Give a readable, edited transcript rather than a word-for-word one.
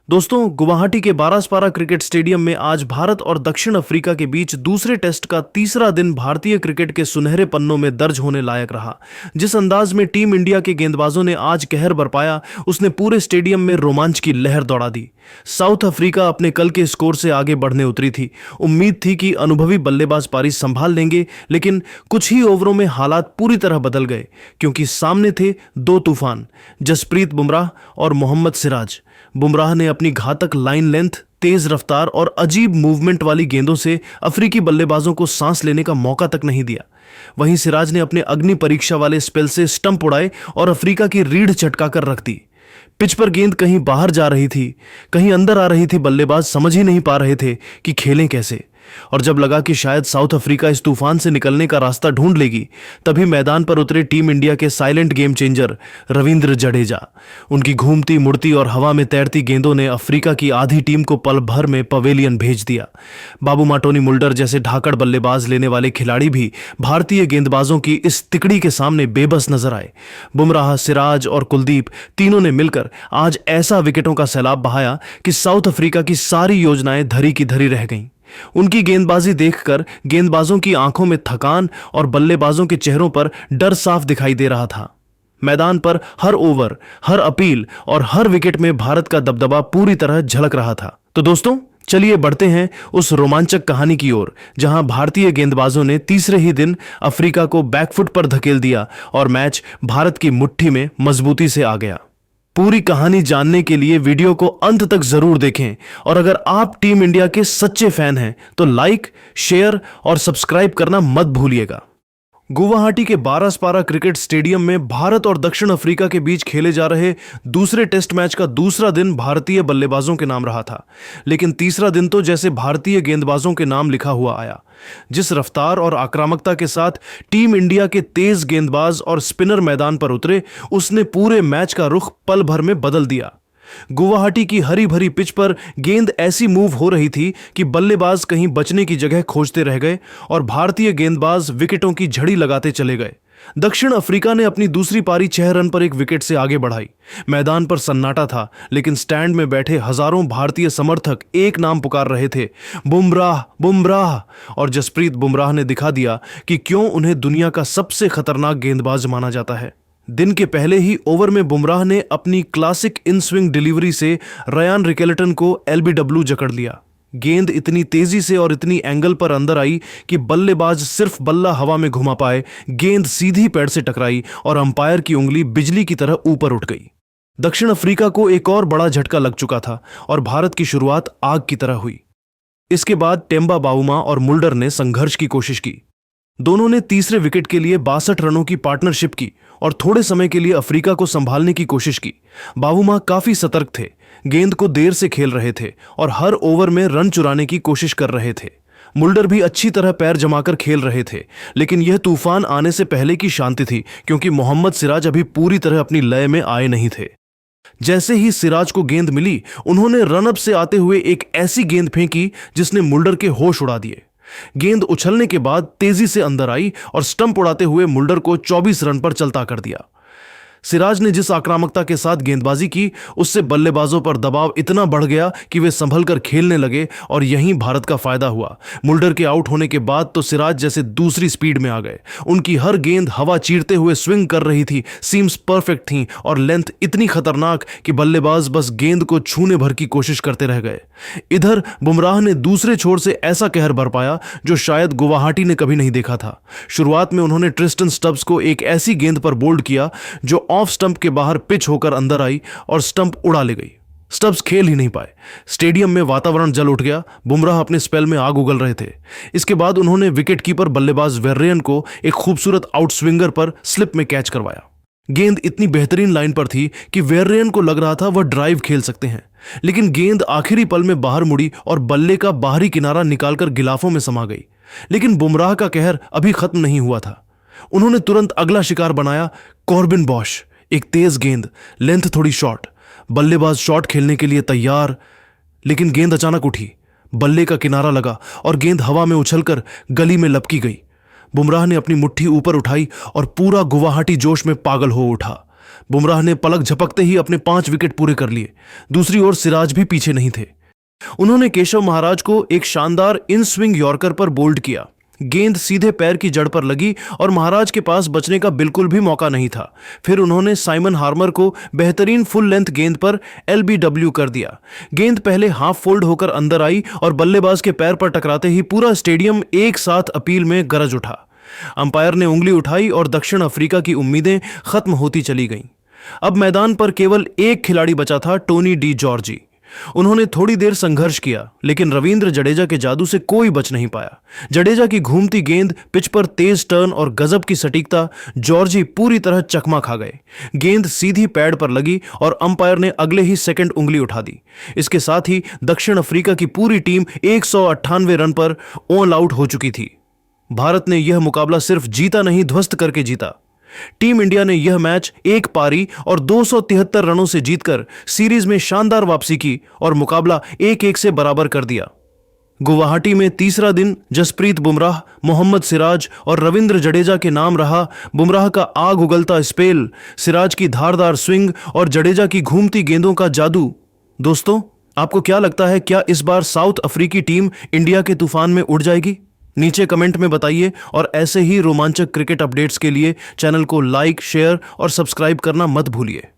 दोस्तों, गुवाहाटी के बारासपारा cricket stadium में आज भारत और दक्षिण अफ्रीका के बीच दूसरे टेस्ट का तीसरा दिन भारतीय क्रिकेट के सुनहरे पन्नों में दर्ज होने लायक रहा। जिस अंदाज में टीम इंडिया के गेंदबाजों ने आज कहर बरपाया, उसने पूरे स्टेडियम में रोमांच की लहर दौड़ा दी। साउथ अफ्रीका अपने कल के स्कोर से आगे बढ़ने उतरी थी। उम्मीद थी कि अनुभवी बल्लेबाज पारी संभाल लेंगे, लेकिन कुछ ही ओवरों में हालात पूरी तरह बदल गए, क्योंकि सामने थे दो तूफान, जसप्रीत बुमराह और मोहम्मद सिराज। बुमराह ने अपनी घातक लाइन लेंथ, तेज रफ्तार और अजीब मूवमेंट वाली गेंदों से अफ्रीकी बल्लेबाजों को सांस लेने का मौका तक नहीं दिया। वहीं सिराज ने अपने अग्नि परीक्षा वाले स्पेल से स्टंप उड़ाए और अफ्रीका की रीढ़ चटका कर रख दी। पिच पर गेंद कहीं बाहर जा रही थी, कहीं अंदर आ रही थी। बल्लेबाज समझ ही नहीं पा रहे थे कि खेलें कैसे। और जब लगा कि शायद साउथ अफ्रीका इस तूफान से निकलने का रास्ता ढूंढ लेगी, तभी मैदान पर उतरे टीम इंडिया के silent game changer Ravindra Jadeja. उनकी घूमती मुड़ती और हवा में तैरती गेंदों ने अफ्रीका की आधी टीम को पल भर में पवेलियन भेज दिया। बाबू माटोनी मुल्डर जैसे धाकड़ बल्लेबाज लेने वाले खिलाड़ी भी भारतीय गेंदबाजों की इस तिकड़ी के सामने बेबस नजर आए। बुमराह, सिराज और कुलदीप तीनों ने मिलकर आज ऐसा विकेटों का सैलाब बहाया कि साउथ अफ्रीका की सारी योजनाएं धरी की धरी रह गईं। उनकी गेंदबाजी देखकर गेंदबाजों की आंखों में थकान और बल्लेबाजों के चेहरों पर डर साफ दिखाई दे रहा था। मैदान पर हर ओवर, हर अपील और हर विकेट में भारत का दबदबा पूरी तरह झलक रहा था। तो दोस्तों, चलिए बढ़ते हैं उस रोमांचक कहानी की ओर, जहां भारतीय गेंदबाजों ने तीसरे ही दिन अफ्रीका को बैकफुट पर धकेल दिया और मैच भारत की मुट्ठी में मजबूती से आ गया। पूरी कहानी जानने के लिए वीडियो को अंत तक जरूर देखें, और अगर आप टीम इंडिया के सच्चे फैन हैं तो लाइक, शेयर और सब्सक्राइब करना मत भूलिएगा। गुवाहाटी के बारासपारा क्रिकेट स्टेडियम में भारत और दक्षिण अफ्रीका के बीच खेले जा रहे दूसरे टेस्ट मैच का दूसरा दिन भारतीय बल्लेबाजों के नाम रहा था, लेकिन तीसरा दिन तो जैसे भारतीय गेंदबाजों के नाम लिखा हुआ आया। जिस रफ्तार और आक्रामकता के साथ टीम इंडिया के तेज गेंदबाज और स्पिनर मैदान पर उतरे, उसने पूरे मैच का रुख पल भर में बदल दिया। गुवाहाटी की हरी भरी पिच पर गेंद ऐसी मूव हो रही थी कि बल्लेबाज कहीं बचने की जगह खोजते रह गए और भारतीय गेंदबाज विकेटों की झड़ी लगाते चले गए। दक्षिण अफ्रीका ने अपनी दूसरी पारी 6 रन पर एक विकेट से आगे बढ़ाई। मैदान पर सन्नाटा था, लेकिन स्टैंड में बैठे हजारों भारतीय समर्थक एक नाम पुकार रहे थे, बुमराह, बुमराह। और जसप्रीत बुमराह ने दिखा दिया कि क्यों उन्हें दुनिया का सबसे खतरनाक गेंदबाज माना जाता है। दिन के पहले ही ओवर में बुमराह ने अपनी क्लासिक इन स्विंग डिलीवरी से रयान रिकेल्टन को एलबीडब्ल्यू जकड़ लिया। गेंद इतनी तेजी से और इतनी एंगल पर अंदर आई कि बल्लेबाज सिर्फ बल्ला हवा में घुमा पाए। गेंद सीधी पैड से टकराई और अंपायर की उंगली बिजली की तरह ऊपर उठ गई। दक्षिण अफ्रीका को एक और बड़ा झटका लग चुका था और भारत की शुरुआत आग की तरह हुई। इसके बाद टेम्बा बाउमा और मुल्डर ने संघर्ष की कोशिश की। दोनों ने तीसरे विकेट के लिए 62 रनों की पार्टनरशिप की और थोड़े समय के लिए अफ्रीका को संभालने की कोशिश की। बावुमा काफी सतर्क थे, गेंद को देर से खेल रहे थे और हर ओवर में रन चुराने की कोशिश कर रहे थे। मुल्डर भी अच्छी तरह पैर जमाकर खेल रहे थे, लेकिन यह तूफान आने से पहले की शांति थी, क्योंकि मोहम्मद सिराज अभी पूरी तरह अपनी लय में आए नहीं थे। जैसे ही सिराज को गेंद मिली, उन्होंने रनअप से आते हुए एक ऐसी गेंद फेंकी जिसने मुल्डर के होश उड़ा दिए। गेंद उछलने के बाद तेजी से अंदर आई और स्टंप उड़ाते हुए मुल्डर को 24 रन पर चलता कर दिया। सिराज ने जिस आक्रामकता के साथ गेंदबाजी की, उससे बल्लेबाजों पर दबाव इतना बढ़ गया कि वे संभलकर खेलने लगे और यहीं भारत का फायदा हुआ। मुल्डर के आउट होने के बाद तो सिराज जैसे दूसरी स्पीड में आ गए। उनकी हर गेंद हवा चीरते हुए स्विंग कर रही थी, सीम्स परफेक्ट थीं और लेंथ इतनी खतरनाक कि बल्लेबाज बस गेंद को छूने भर की कोशिश करते रह गए। इधर बुमराह ने दूसरे छोर से ऐसा कहर बरपाया जो शायद गुवाहाटी ने कभी नहीं देखा था। शुरुआत में उन्होंने ट्रिस्टन स्टब्स को एक ऐसी गेंद पर बोल्ड किया जो ऑफ स्टंप के बाहर पिच होकर अंदर आई और स्टंप उड़ा ले गई। स्टब्स खेल ही नहीं पाए। स्टेडियम में वातावरण जल उठ गया। बुमराह अपने स्पेल में आग उगल रहे थे। इसके बाद उन्होंने विकेटकीपर बल्लेबाज वेर्रियन को एक खूबसूरत आउट स्विंगर पर स्लिप में कैच करवाया। गेंद इतनी बेहतरीन लाइन पर थी कि वेर्रियन को लग रहा था वह ड्राइव खेल सकते हैं, लेकिन गेंद आखिरी पल में बाहर मुड़ी और बल्ले का बाहरी किनारा निकालकर गिलाफों में समा गई। लेकिन बुमराह का कहर अभी खत्म नहीं हुआ था। उन्होंने तुरंत अगला शिकार बनाया, कॉर्बिन बॉश। एक तेज गेंद, लेंथ थोड़ी शॉर्ट, बल्लेबाज शॉट खेलने के लिए तैयार, लेकिन गेंद अचानक उठी, बल्ले का किनारा लगा और गेंद हवा में उछलकर गली में लपकी गई। बुमराह ने अपनी मुट्ठी ऊपर उठाई और पूरा गुवाहाटी जोश में पागल हो उठा। बुमराह ने पलक झपकते ही अपने 5 विकेट पूरे कर लिए। दूसरी ओर सिराज भी पीछे नहीं थे। उन्होंने केशव महाराज को एक शानदार इन स्विंग यॉर्कर पर बोल्ड किया। गेंद सीधे पैर की जड़ पर लगी और महाराज के पास बचने का बिल्कुल भी मौका नहीं था। फिर उन्होंने साइमन हार्मर को बेहतरीन फुल लेंथ गेंद पर LBW कर दिया। गेंद पहले हाफ फोल्ड होकर अंदर आई और बल्लेबाज के पैर पर टकराते ही पूरा स्टेडियम एक साथ अपील में गरज उठा। अंपायर ने उंगली उठाई और दक्षिण अफ्रीका की उम्मीदें खत्म होती चली गईं। अब मैदान पर केवल एक खिलाड़ी बचा था, टोनी डी जॉर्जी। उन्होंने थोड़ी देर संघर्ष किया, लेकिन रविंद्र जडेजा के जादू से कोई बच नहीं पाया। जडेजा की घूमती गेंद, पिच पर तेज टर्न और गजब की सटीकता, जॉर्जी पूरी तरह चकमा खा गए। गेंद सीधी पैड पर लगी और अंपायर ने अगले ही सेकंड उंगली उठा दी। इसके साथ ही दक्षिण अफ्रीका की पूरी टीम 198 रन पर ऑल आउट हो चुकी थी। भारत ने यह मुकाबला सिर्फ जीता नहीं, ध्वस्त करके जीता। टीम इंडिया ने यह मैच एक पारी और 273 रनों से जीतकर सीरीज में शानदार वापसी की और मुकाबला 1-1 से बराबर कर दिया। गुवाहाटी में तीसरा दिन जसप्रीत बुमराह, मोहम्मद सिराज और रविंद्र जडेजा के नाम रहा। बुमराह का आग उगलता स्पेल, सिराज की धारदार स्विंग और जडेजा की घूमती गेंदों का जादू। दोस्तों, आपको क्या लगता है, क्या इस बार साउथ अफ्रीकी टीम इंडिया के तूफान में उड़ जाएगी? नीचे कमेंट में बताइए और ऐसे ही रोमांचक क्रिकेट अपडेट्स के लिए चैनल को लाइक, शेयर और सब्सक्राइब करना मत भूलिए।